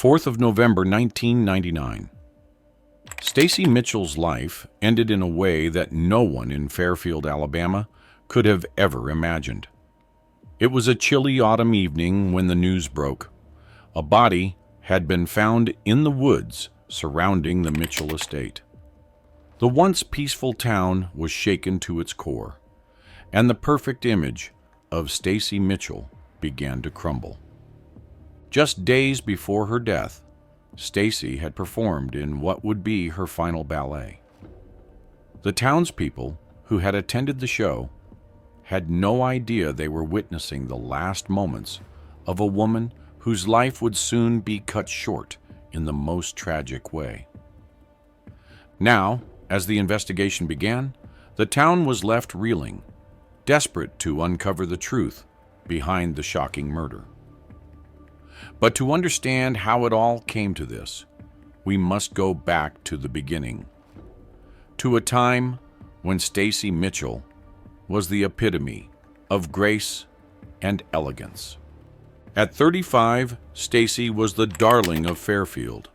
4th of November 1999. Stacy Mitchell's life ended in a way that no one in Fairfield, Alabama could have ever imagined. It was a chilly autumn evening when the news broke. A body had been found in the woods surrounding the Mitchell estate. The once peaceful town was shaken to its core, and the perfect image of Stacy Mitchell began to crumble. Just days before her death, Stacy had performed in what would be her final ballet. The townspeople who had attended the show had no idea they were witnessing the last moments of a woman whose life would soon be cut short in the most tragic way. Now, as the investigation began, the town was left reeling, desperate to uncover the truth behind the shocking murder. But to understand how it all came to this, we must go back to the beginning, to a time when Stacy Mitchell was the epitome of grace and elegance. At 35, Stacy was the darling of Fairfield.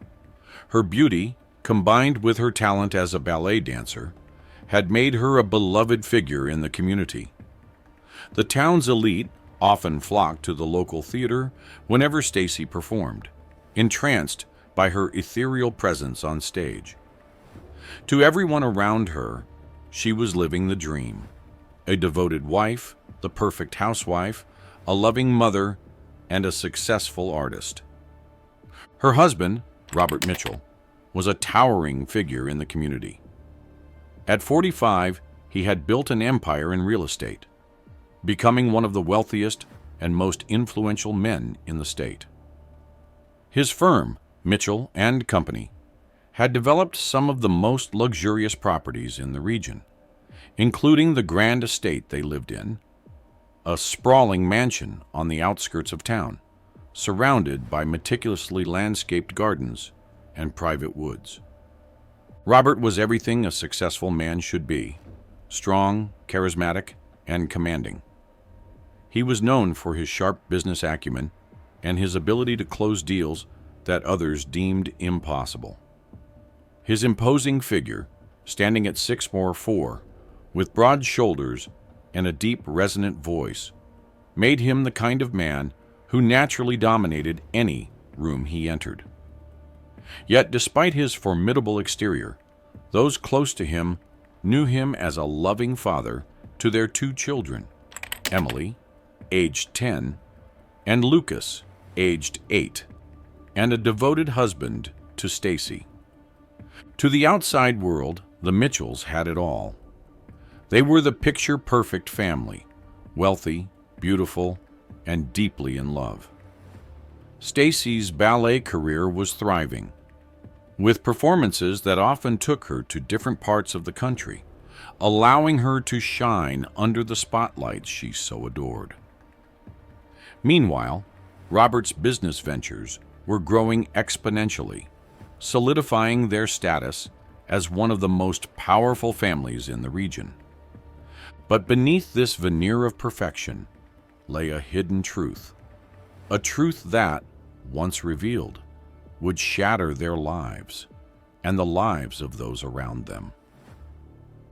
Her beauty, combined with her talent as a ballet dancer, had made her a beloved figure in the community. The town's elite often flocked to the local theater whenever Stacy performed, entranced by her ethereal presence on stage. To everyone around her, she was living the dream. A devoted wife, the perfect housewife, a loving mother, and a successful artist. Her husband, Robert Mitchell, was a towering figure in the community. At 45, he had built an empire in real estate, becoming one of the wealthiest and most influential men in the state. His firm, Mitchell and Company, had developed some of the most luxurious properties in the region, including the grand estate they lived in, a sprawling mansion on the outskirts of town, surrounded by meticulously landscaped gardens and private woods. Robert was everything a successful man should be: strong, charismatic, and commanding. He was known for his sharp business acumen and his ability to close deals that others deemed impossible. His imposing figure, standing at 6'4", with broad shoulders and a deep, resonant voice, made him the kind of man who naturally dominated any room he entered. Yet, despite his formidable exterior, those close to him knew him as a loving father to their 2 children, Emily, aged 10, and Lucas, aged 8, and a devoted husband to Stacy. To the outside world, the Mitchells had it all. They were the picture-perfect family, wealthy, beautiful, and deeply in love. Stacy's ballet career was thriving, with performances that often took her to different parts of the country, allowing her to shine under the spotlights she so adored. Meanwhile, Robert's business ventures were growing exponentially, solidifying their status as one of the most powerful families in the region. But beneath this veneer of perfection lay a hidden truth, a truth that, once revealed, would shatter their lives and the lives of those around them.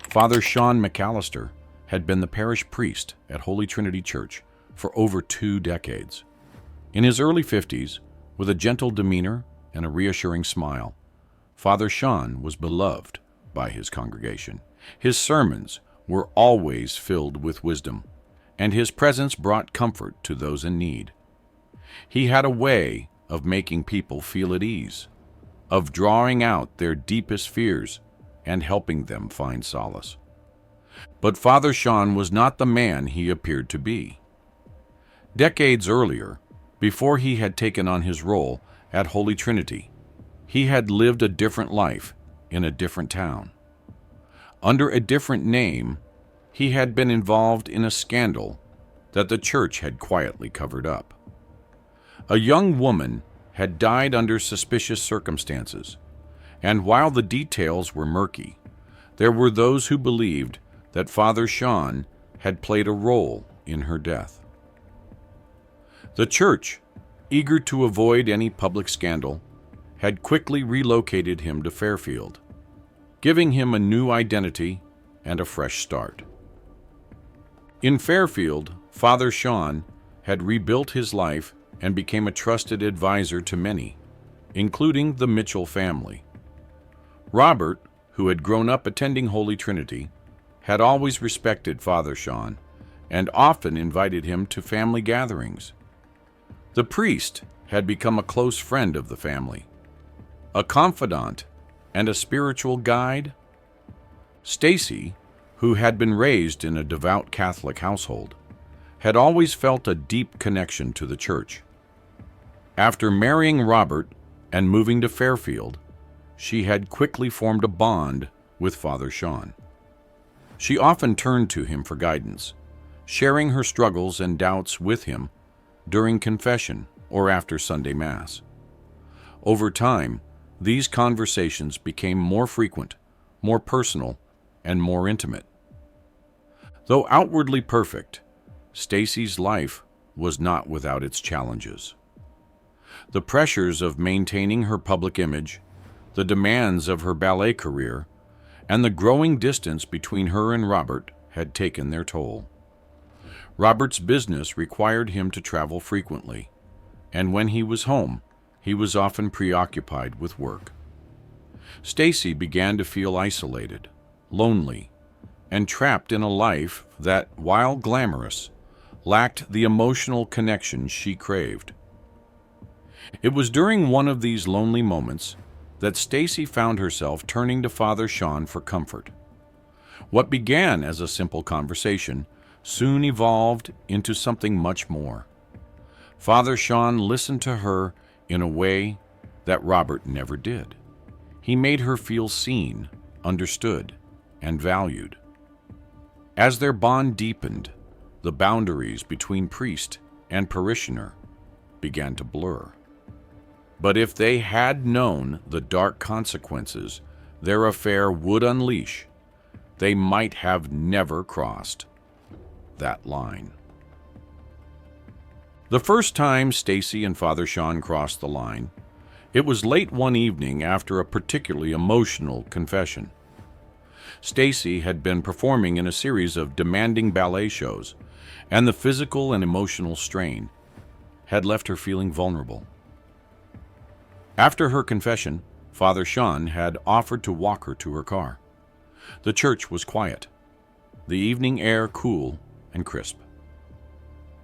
Father Sean McAllister had been the parish priest at Holy Trinity Church for over 2 decades. In his early 50s, with a gentle demeanor and a reassuring smile, Father Sean was beloved by his congregation. His sermons were always filled with wisdom, and his presence brought comfort to those in need. He had a way of making people feel at ease, of drawing out their deepest fears and helping them find solace. But Father Sean was not the man he appeared to be. Decades earlier, before he had taken on his role at Holy Trinity, he had lived a different life in a different town. Under a different name, he had been involved in a scandal that the church had quietly covered up. A young woman had died under suspicious circumstances, and while the details were murky, there were those who believed that Father Sean had played a role in her death. The church eager to avoid any public scandal, had quickly relocated him to Fairfield, giving him a new identity and a fresh start. In Fairfield, Father Sean had rebuilt his life and became a trusted advisor to many, including the Mitchell family. Robert, who had grown up attending Holy Trinity, had always respected Father Sean and often invited him to family gatherings. The priest had become a close friend of the family, a confidant and a spiritual guide. Stacy, who had been raised in a devout Catholic household, had always felt a deep connection to the church. After marrying Robert and moving to Fairfield, she had quickly formed a bond with Father Sean. She often turned to him for guidance, sharing her struggles and doubts with him during confession or after Sunday Mass. Over time, these conversations became more frequent, more personal, and more intimate. Though outwardly perfect, Stacy's life was not without its challenges. The pressures of maintaining her public image, the demands of her ballet career, and the growing distance between her and Robert had taken their toll. Robert's business required him to travel frequently, and when he was home, he was often preoccupied with work. Stacy began to feel isolated, lonely, and trapped in a life that, while glamorous, lacked the emotional connection she craved. It was during one of these lonely moments that Stacy found herself turning to Father Sean for comfort. What began as a simple conversation soon evolved into something much more. Father Sean listened to her in a way that Robert never did. He made her feel seen, understood, and valued. As their bond deepened, the boundaries between priest and parishioner began to blur. But if they had known the dark consequences their affair would unleash, they might have never crossed that line. The first time Stacy and Father Sean crossed the line, it was late one evening after a particularly emotional confession. Stacy had been performing in a series of demanding ballet shows, and the physical and emotional strain had left her feeling vulnerable. After her confession, Father Sean had offered to walk her to her car. The church was quiet, the evening air cool and crisp.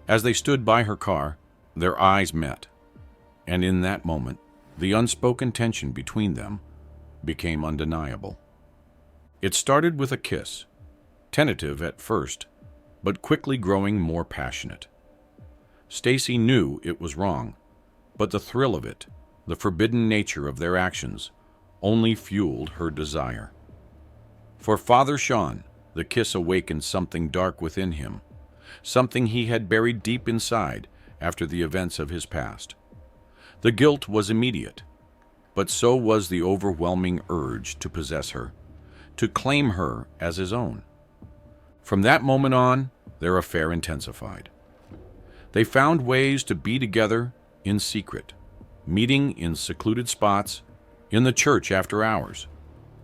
As they stood by her car, their eyes met, and in that moment, the unspoken tension between them became undeniable. It started with a kiss, tentative at first, but quickly growing more passionate. Stacy knew it was wrong, but the thrill of it, the forbidden nature of their actions, only fueled her desire. For Father Sean, the kiss awakened something dark within him, something he had buried deep inside after the events of his past. The guilt was immediate, but so was the overwhelming urge to possess her, to claim her as his own. From that moment on, their affair intensified. They found ways to be together in secret, meeting in secluded spots, in the church after hours,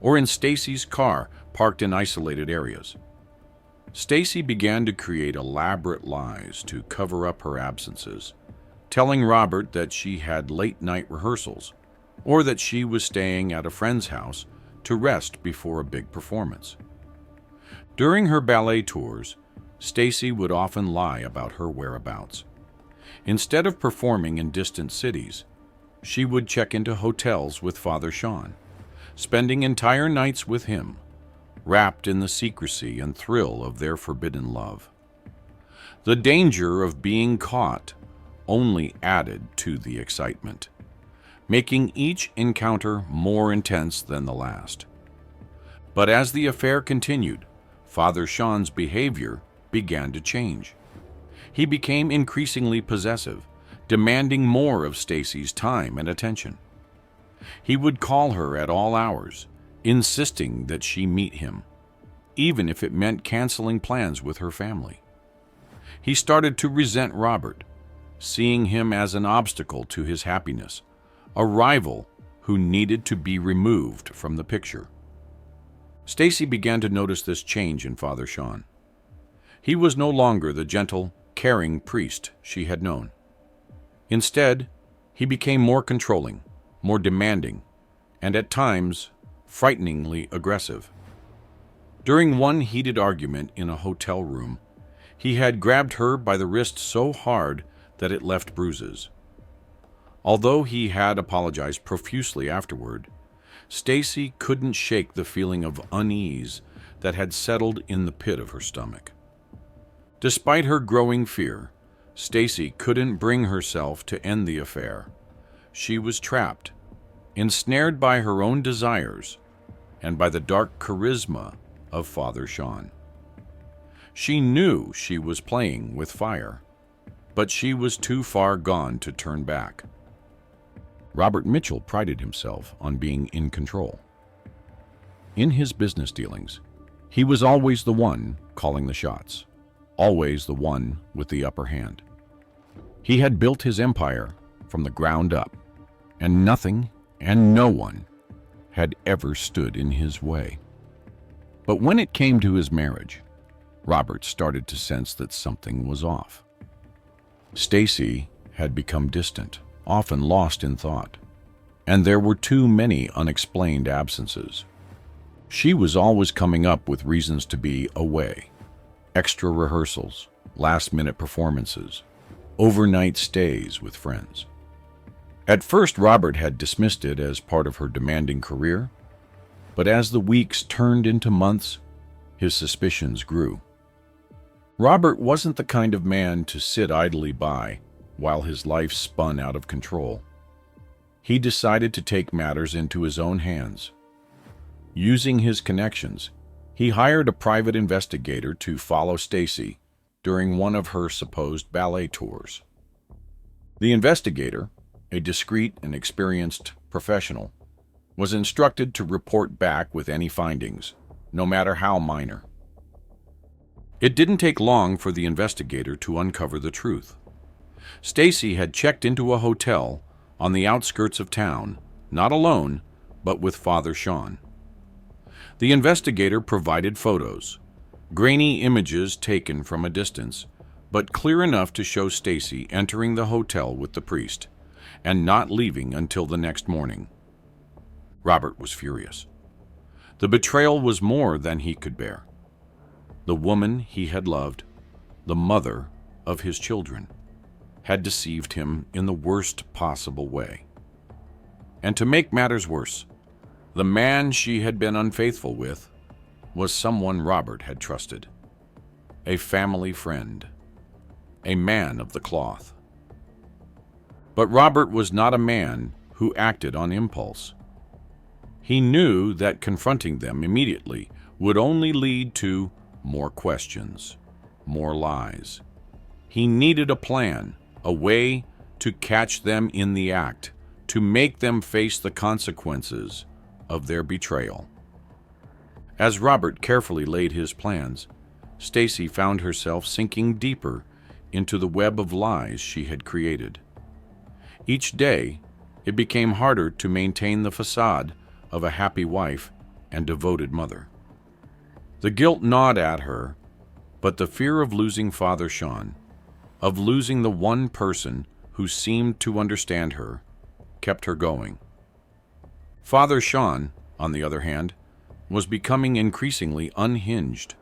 or in Stacy's car parked in isolated areas. Stacy began to create elaborate lies to cover up her absences, telling Robert that she had late-night rehearsals, or that she was staying at a friend's house to rest before a big performance. During her ballet tours, Stacy would often lie about her whereabouts. Instead of performing in distant cities, she would check into hotels with Father Sean, spending entire nights with him, wrapped in the secrecy and thrill of their forbidden love. The danger of being caught only added to the excitement, making each encounter more intense than the last. But as the affair continued, Father Sean's behavior began to change. He became increasingly possessive, demanding more of Stacy's time and attention. He would call her at all hours, insisting that she meet him, even if it meant canceling plans with her family. He started to resent Robert, seeing him as an obstacle to his happiness, a rival who needed to be removed from the picture. Stacy began to notice this change in Father Sean. He was no longer the gentle, caring priest she had known. Instead, he became more controlling, more demanding, and at times, frighteningly aggressive. During one heated argument in a hotel room, he had grabbed her by the wrist so hard that it left bruises. Although he had apologized profusely afterward, Stacy couldn't shake the feeling of unease that had settled in the pit of her stomach. Despite her growing fear, Stacy couldn't bring herself to end the affair. She was trapped, ensnared by her own desires and by the dark charisma of Father Sean. She knew she was playing with fire, but she was too far gone to turn back. Robert Mitchell prided himself on being in control. In his business dealings, he was always the one calling the shots, always the one with the upper hand. He had built his empire from the ground up, and nothing and no one had ever stood in his way. But when it came to his marriage, Robert started to sense that something was off. Stacy had become distant, often lost in thought, and there were too many unexplained absences. She was always coming up with reasons to be away: extra rehearsals, last-minute performances, overnight stays with friends. At first, Robert had dismissed it as part of her demanding career, but as the weeks turned into months, his suspicions grew. Robert wasn't the kind of man to sit idly by while his life spun out of control. He decided to take matters into his own hands. Using his connections, he hired a private investigator to follow Stacy during one of her supposed ballet tours. The investigator, a discreet and experienced professional, was instructed to report back with any findings, no matter how minor. It didn't take long for the investigator to uncover the truth. Stacy had checked into a hotel on the outskirts of town, not alone, but with Father Sean. The investigator provided photos, grainy images taken from a distance, but clear enough to show Stacy entering the hotel with the priest and not leaving until the next morning. Robert was furious. The betrayal was more than he could bear. The woman he had loved, the mother of his children, had deceived him in the worst possible way. And to make matters worse, the man she had been unfaithful with was someone Robert had trusted, a family friend, a man of the cloth. But Robert was not a man who acted on impulse. He knew that confronting them immediately would only lead to more questions, more lies. He needed a plan, a way to catch them in the act, to make them face the consequences of their betrayal. As Robert carefully laid his plans, Stacy found herself sinking deeper into the web of lies she had created. Each day, it became harder to maintain the facade of a happy wife and devoted mother. The guilt gnawed at her, but the fear of losing Father Sean, of losing the one person who seemed to understand her, kept her going. Father Sean, on the other hand, was becoming increasingly unhinged.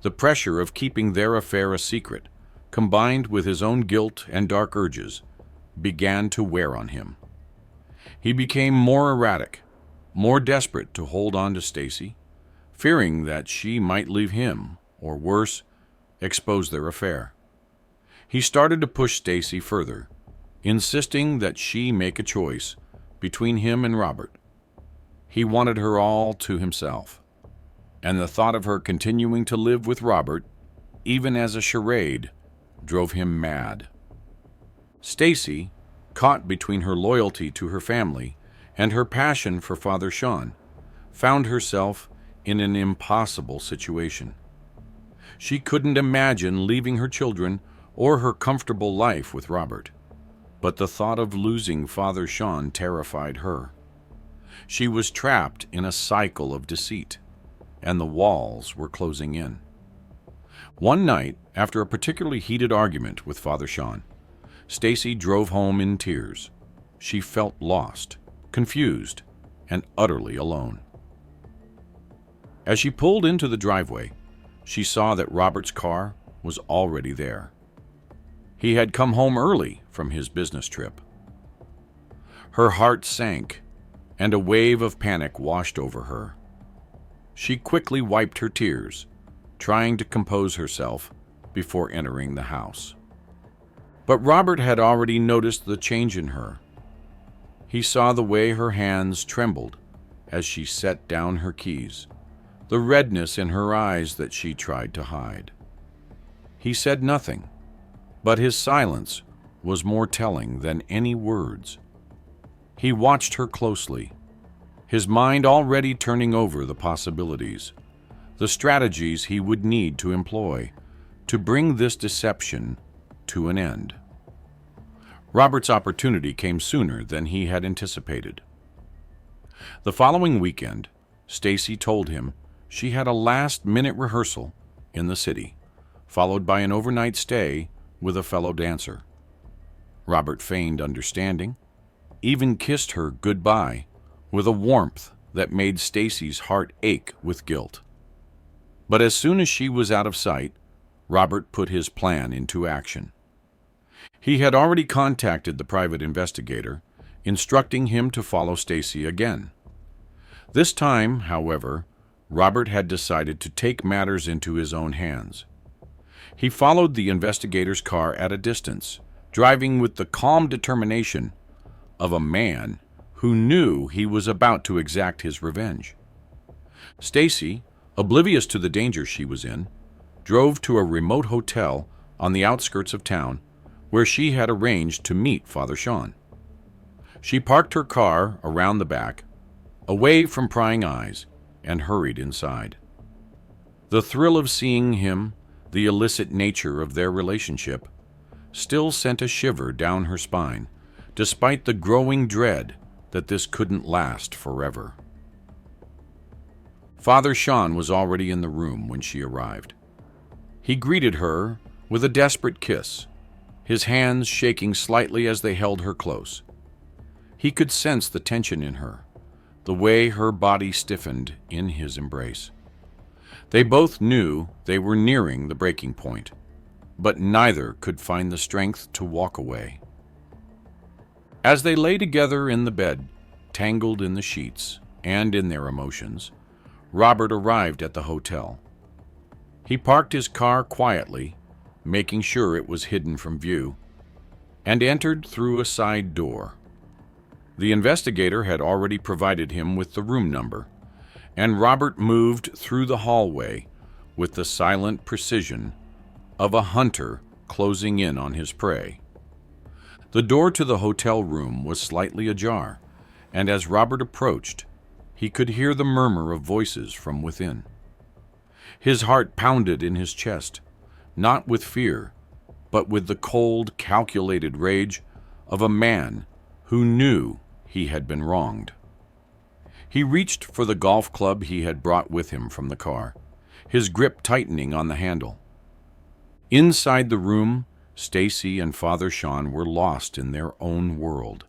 The pressure of keeping their affair a secret, combined with his own guilt and dark urges, began to wear on him. He became more erratic, more desperate to hold on to Stacy, fearing that she might leave him, or worse, expose their affair. He started to push Stacy further, insisting that she make a choice between him and Robert. He wanted her all to himself, and the thought of her continuing to live with Robert, even as a charade, drove him mad. Stacy, caught between her loyalty to her family and her passion for Father Sean, found herself in an impossible situation. She couldn't imagine leaving her children or her comfortable life with Robert, but the thought of losing Father Sean terrified her. She was trapped in a cycle of deceit, and the walls were closing in. One night, after a particularly heated argument with Father Sean, Stacy drove home in tears. She felt lost, confused, and utterly alone. As she pulled into the driveway, she saw that Robert's car was already there. He had come home early from his business trip. Her heart sank, and a wave of panic washed over her. She quickly wiped her tears, trying to compose herself before entering the house. But Robert had already noticed the change in her. He saw the way her hands trembled as she set down her keys, the redness in her eyes that she tried to hide. He said nothing, but his silence was more telling than any words. He watched her closely, his mind already turning over the possibilities, the strategies he would need to employ to bring this deception to an end. Robert's opportunity came sooner than he had anticipated. The following weekend, Stacy told him she had a last-minute rehearsal in the city, followed by an overnight stay with a fellow dancer. Robert feigned understanding, even kissed her goodbye with a warmth that made Stacy's heart ache with guilt. But as soon as she was out of sight, Robert put his plan into action. He had already contacted the private investigator, instructing him to follow Stacy again. This time, however, Robert had decided to take matters into his own hands. He followed the investigator's car at a distance, driving with the calm determination of a man who knew he was about to exact his revenge. Stacy, oblivious to the danger she was in, drove to a remote hotel on the outskirts of town where she had arranged to meet Father Sean. She parked her car around the back, away from prying eyes, and hurried inside. The thrill of seeing him, the illicit nature of their relationship, still sent a shiver down her spine, despite the growing dread that this couldn't last forever. Father Sean was already in the room when she arrived. He greeted her with a desperate kiss, his hands shaking slightly as they held her close. He could sense the tension in her, the way her body stiffened in his embrace. They both knew they were nearing the breaking point, but neither could find the strength to walk away. As they lay together in the bed, tangled in the sheets and in their emotions, Robert arrived at the hotel. He parked his car quietly, making sure it was hidden from view, and entered through a side door. The investigator had already provided him with the room number, and Robert moved through the hallway with the silent precision of a hunter closing in on his prey. The door to the hotel room was slightly ajar, and as Robert approached, he could hear the murmur of voices from within. His heart pounded in his chest, not with fear, but with the cold, calculated rage of a man who knew he had been wronged. He reached for the golf club he had brought with him from the car, his grip tightening on the handle. Inside the room, Stacy and Father Sean were lost in their own world,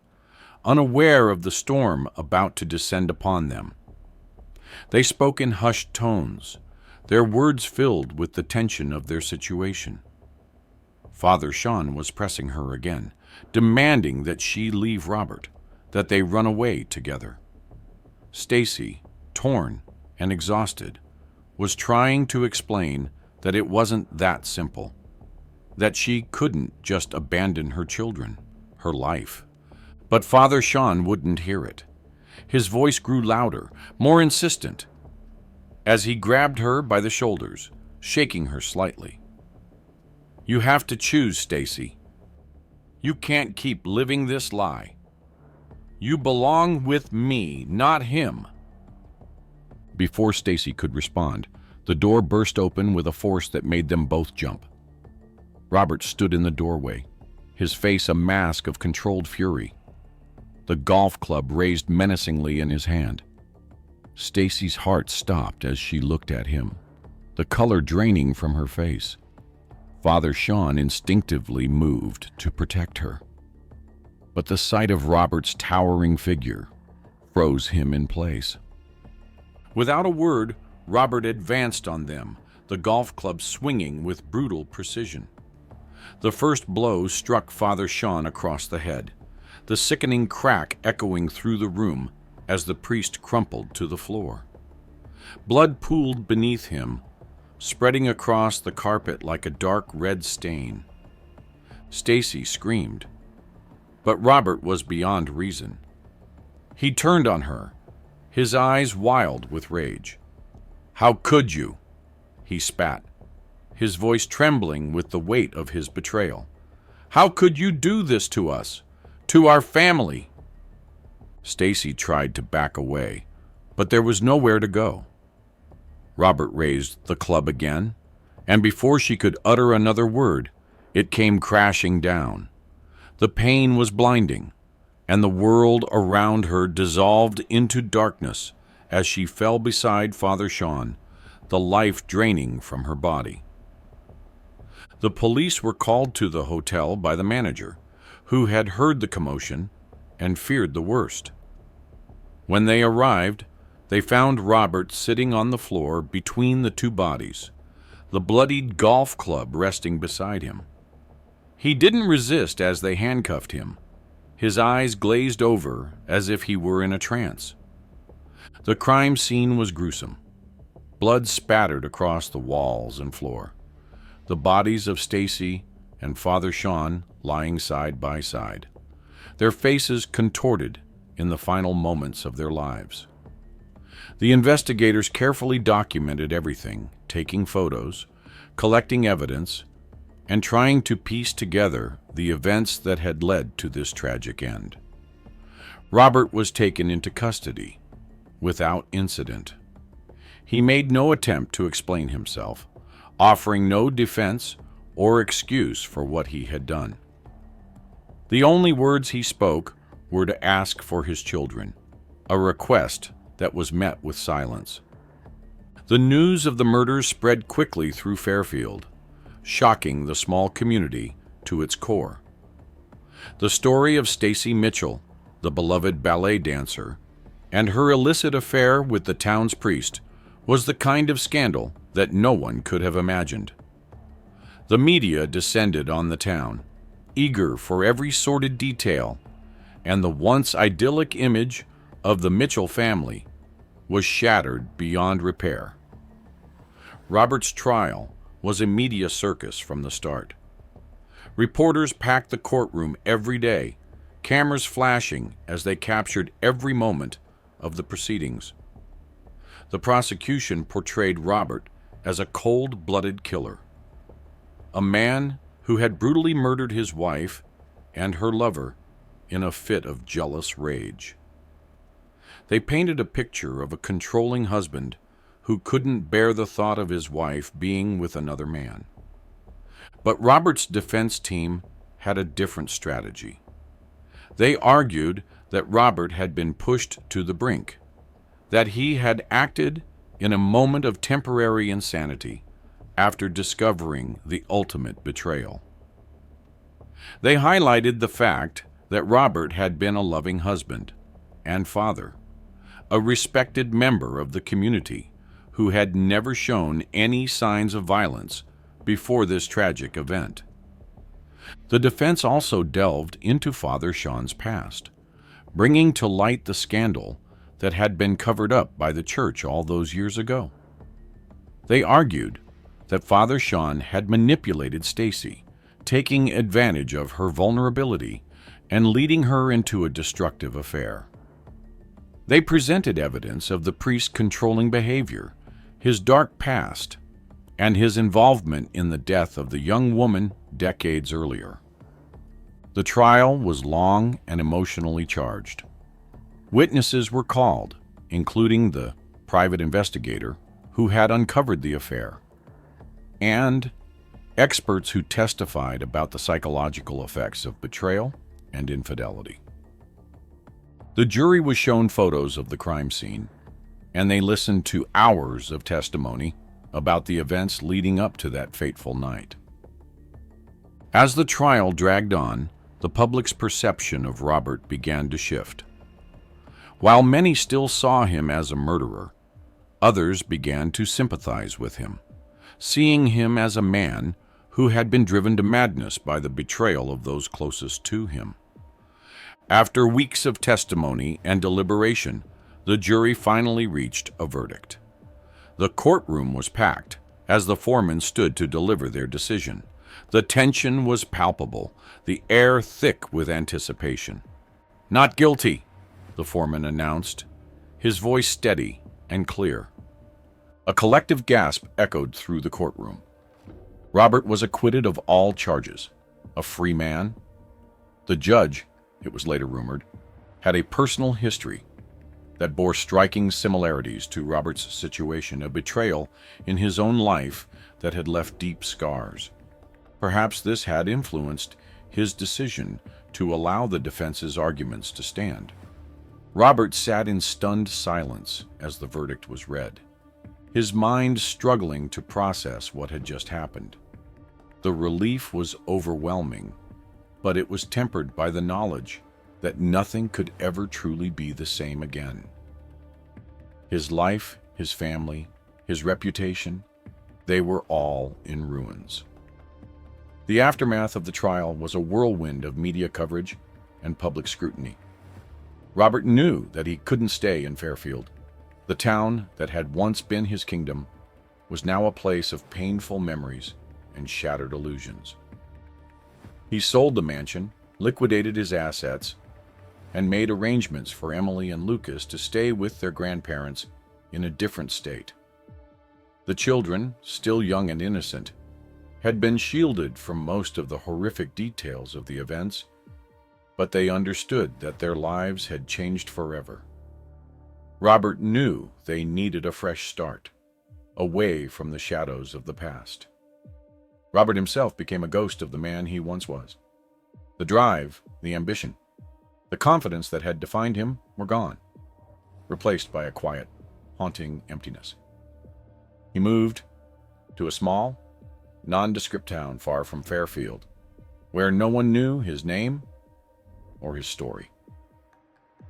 unaware of the storm about to descend upon them. They spoke in hushed tones, their words filled with the tension of their situation. Father Sean was pressing her again, demanding that she leave Robert, that they run away together. Stacy, torn and exhausted, was trying to explain that it wasn't that simple, that she couldn't just abandon her children, her life. But Father Sean wouldn't hear it. His voice grew louder, more insistent, as he grabbed her by the shoulders, shaking her slightly. "You have to choose, Stacy. You can't keep living this lie. You belong with me, not him." Before Stacy could respond, the door burst open with a force that made them both jump. Robert stood in the doorway, his face a mask of controlled fury, the golf club raised menacingly in his hand. Stacy's heart stopped as she looked at him, the color draining from her face. Father Sean instinctively moved to protect her. But the sight of Robert's towering figure froze him in place. Without a word, Robert advanced on them, the golf club swinging with brutal precision. The first blow struck Father Sean across the head, the sickening crack echoing through the room as the priest crumpled to the floor. Blood pooled beneath him, spreading across the carpet like a dark red stain. Stacy screamed, but Robert was beyond reason. He turned on her, his eyes wild with rage. "How could you?" he spat, his voice trembling with the weight of his betrayal. "How could you do this to us, to our family?" Stacy tried to back away, but there was nowhere to go. Robert raised the club again, and before she could utter another word, it came crashing down. The pain was blinding, and the world around her dissolved into darkness as she fell beside Father Sean, the life draining from her body. The police were called to the hotel by the manager, who had heard the commotion and feared the worst. When they arrived, they found Robert sitting on the floor between the two bodies, the bloodied golf club resting beside him. He didn't resist as they handcuffed him, his eyes glazed over as if he were in a trance. The crime scene was gruesome. Blood spattered across the walls and floor, the bodies of Stacy and Father Sean lying side by side, their faces contorted in the final moments of their lives. The investigators carefully documented everything, taking photos, collecting evidence, and trying to piece together the events that had led to this tragic end. Robert was taken into custody without incident. He made no attempt to explain himself, offering no defense or excuse for what he had done. The only words he spoke were to ask for his children, a request that was met with silence. The news of the murders spread quickly through Fairfield, shocking the small community to its core. The story of Stacy Mitchell, the beloved ballet dancer, and her illicit affair with the town's priest was the kind of scandal that no one could have imagined. The media descended on the town, eager for every sordid detail, and the once idyllic image of the Mitchell family was shattered beyond repair. Robert's trial was a media circus from the start. Reporters packed the courtroom every day, cameras flashing as they captured every moment of the proceedings. The prosecution portrayed Robert as a cold-blooded killer, a man who had brutally murdered his wife and her lover in a fit of jealous rage. They painted a picture of a controlling husband who couldn't bear the thought of his wife being with another man. But Robert's defense team had a different strategy. They argued that Robert had been pushed to the brink, that he had acted in a moment of temporary insanity after discovering the ultimate betrayal. They highlighted the fact that Robert had been a loving husband and father, a respected member of the community who had never shown any signs of violence before this tragic event. The defense also delved into Father Sean's past, bringing to light the scandal that had been covered up by the church all those years ago. They argued that Father Sean had manipulated Stacy, taking advantage of her vulnerability and leading her into a destructive affair. They presented evidence of the priest's controlling behavior, his dark past, and his involvement in the death of the young woman decades earlier. The trial was long and emotionally charged. Witnesses were called, including the private investigator who had uncovered the affair, and experts who testified about the psychological effects of betrayal and infidelity. The jury was shown photos of the crime scene, and they listened to hours of testimony about the events leading up to that fateful night. As the trial dragged on, the public's perception of Robert began to shift. While many still saw him as a murderer, others began to sympathize with him, seeing him as a man who had been driven to madness by the betrayal of those closest to him. After weeks of testimony and deliberation, the jury finally reached a verdict. The courtroom was packed as the foreman stood to deliver their decision. The tension was palpable, the air thick with anticipation. "Not guilty," the foreman announced, his voice steady and clear. A collective gasp echoed through the courtroom. Robert was acquitted of all charges. A free man. The judge, it was later rumored, had a personal history that bore striking similarities to Robert's situation, a betrayal in his own life that had left deep scars. Perhaps this had influenced his decision to allow the defense's arguments to stand. Robert sat in stunned silence as the verdict was read, his mind struggling to process what had just happened. The relief was overwhelming, but it was tempered by the knowledge that nothing could ever truly be the same again. His life, his family, his reputation, they were all in ruins. The aftermath of the trial was a whirlwind of media coverage and public scrutiny. Robert knew that he couldn't stay in Fairfield. The town that had once been his kingdom was now a place of painful memories and shattered illusions. He sold the mansion, liquidated his assets, and made arrangements for Emily and Lucas to stay with their grandparents in a different state. The children, still young and innocent, had been shielded from most of the horrific details of the events, but they understood that their lives had changed forever. Robert knew they needed a fresh start, away from the shadows of the past. Robert himself became a ghost of the man he once was. The drive, the ambition, the confidence that had defined him were gone, replaced by a quiet, haunting emptiness. He moved to a small, nondescript town far from Fairfield, where no one knew his name or his story.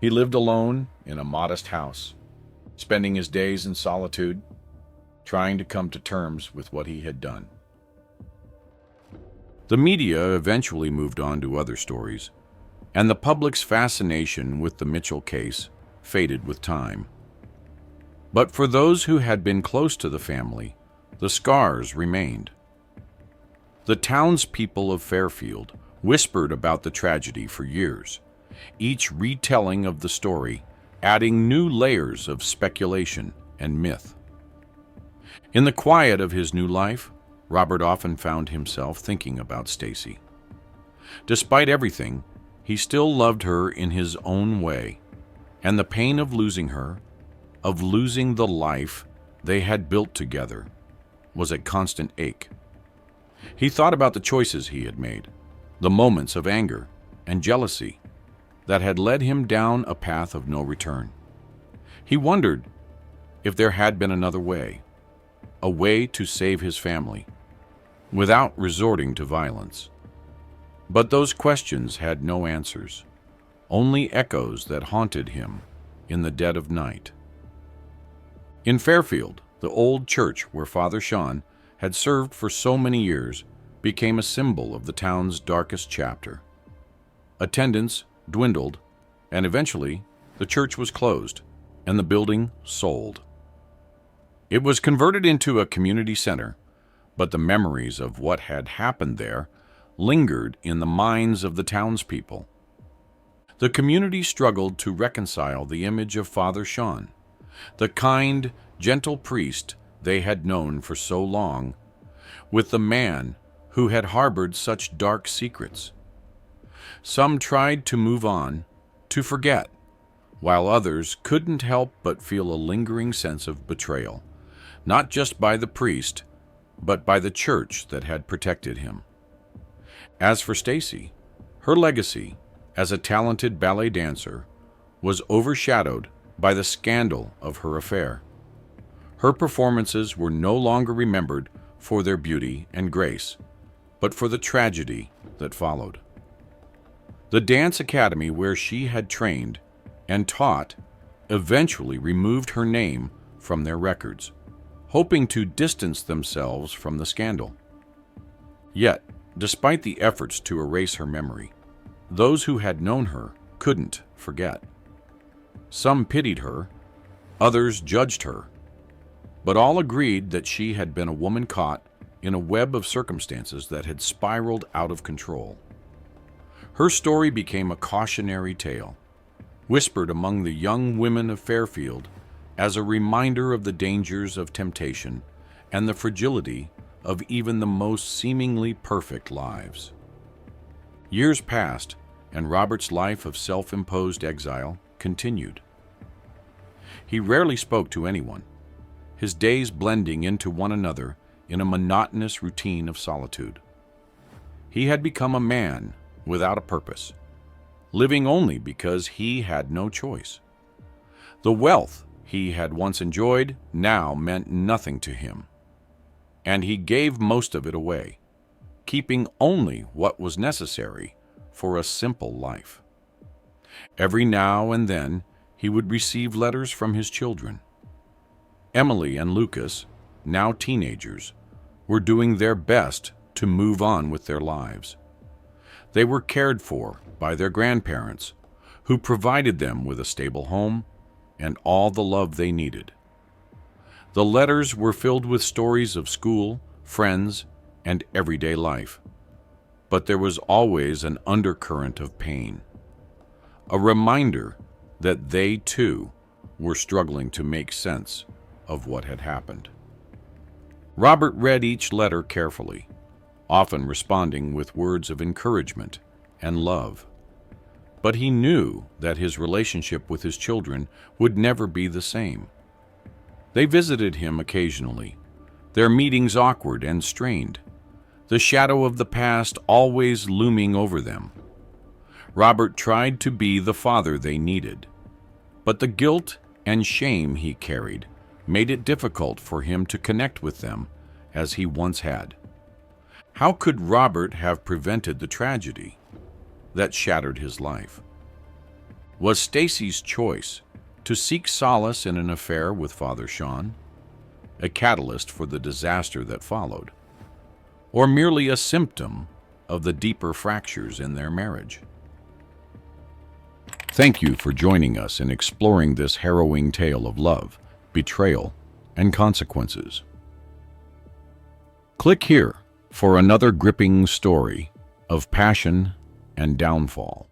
He lived alone in a modest house, spending his days in solitude, trying to come to terms with what he had done. The media eventually moved on to other stories, and the public's fascination with the Mitchell case faded with time. But for those who had been close to the family, the scars remained. The townspeople of Fairfield whispered about the tragedy for years, each retelling of the story adding new layers of speculation and myth. In the quiet of his new life, Robert often found himself thinking about Stacy. Despite everything, he still loved her in his own way, and the pain of losing her, of losing the life they had built together, was a constant ache. He thought about the choices he had made, the moments of anger and jealousy that had led him down a path of no return. He wondered if there had been another way, a way to save his family, without resorting to violence. But those questions had no answers, only echoes that haunted him in the dead of night. In Fairfield, the old church where Father Sean had served for so many years became a symbol of the town's darkest chapter. Attendance dwindled, and eventually the church was closed and the building sold. It was converted into a community center, but the memories of what had happened there lingered in the minds of the townspeople. The community struggled to reconcile the image of Father Sean, the kind, gentle priest they had known for so long, with the man who had harbored such dark secrets. Some tried to move on, to forget, while others couldn't help but feel a lingering sense of betrayal, not just by the priest, but by the church that had protected him. As for Stacy, her legacy as a talented ballet dancer was overshadowed by the scandal of her affair. Her performances were no longer remembered for their beauty and grace, but for the tragedy that followed. The dance academy where she had trained and taught eventually removed her name from their records, hoping to distance themselves from the scandal. Yet, despite the efforts to erase her memory, those who had known her couldn't forget. Some pitied her, others judged her, but all agreed that she had been a woman caught in a web of circumstances that had spiraled out of control. Her story became a cautionary tale, whispered among the young women of Fairfield as a reminder of the dangers of temptation and the fragility of even the most seemingly perfect lives. Years passed, and Robert's life of self-imposed exile continued. He rarely spoke to anyone, his days blending into one another in a monotonous routine of solitude. He had become a man without a purpose, living only because he had no choice. The wealth he had once enjoyed now meant nothing to him, and he gave most of it away, keeping only what was necessary for a simple life. Every now and then he would receive letters from his children. Emily and Lucas, now teenagers, were doing their best to move on with their lives. They were cared for by their grandparents, who provided them with a stable home and all the love they needed. The letters were filled with stories of school, friends, and everyday life. But there was always an undercurrent of pain, a reminder that they, too, were struggling to make sense of what had happened. Robert read each letter carefully, often responding with words of encouragement and love. But he knew that his relationship with his children would never be the same. They visited him occasionally, their meetings awkward and strained, the shadow of the past always looming over them. Robert tried to be the father they needed, but the guilt and shame he carried made it difficult for him to connect with them as he once had. How could Robert have prevented the tragedy that shattered his life? Was Stacy's choice to seek solace in an affair with Father Sean a catalyst for the disaster that followed, or merely a symptom of the deeper fractures in their marriage? Thank you for joining us in exploring this harrowing tale of love, betrayal, and consequences. Click here for another gripping story of passion and downfall.